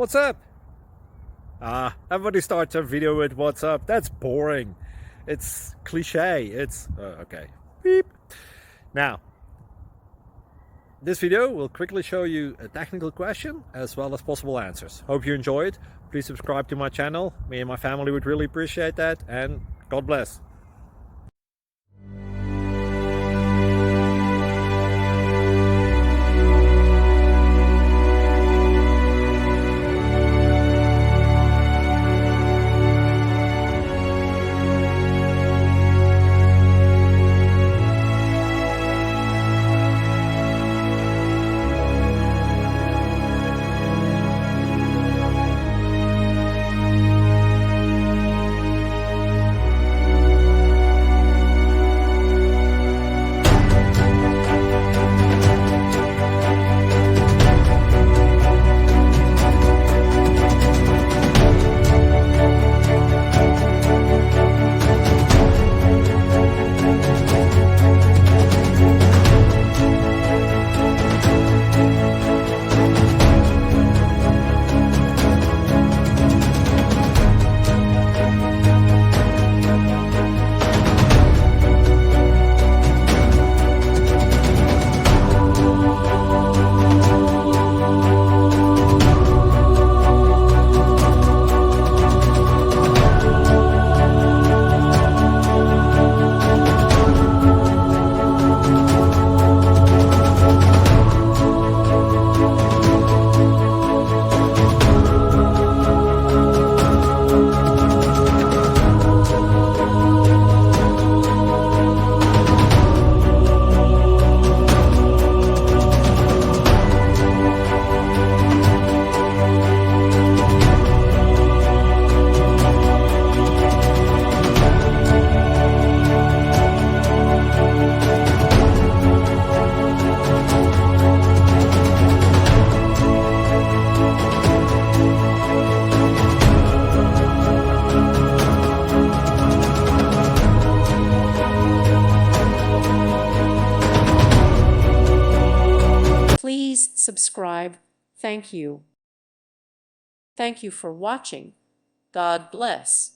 What's up? Everybody starts a video with what's up. That's boring. It's cliche. It's okay. Beep. Now, this video will quickly show you a technical question as well as possible answers. Hope you enjoy it. Please subscribe to my channel. Me and my family would really appreciate that, and God bless. Please subscribe. Thank you. Thank you for watching. God bless.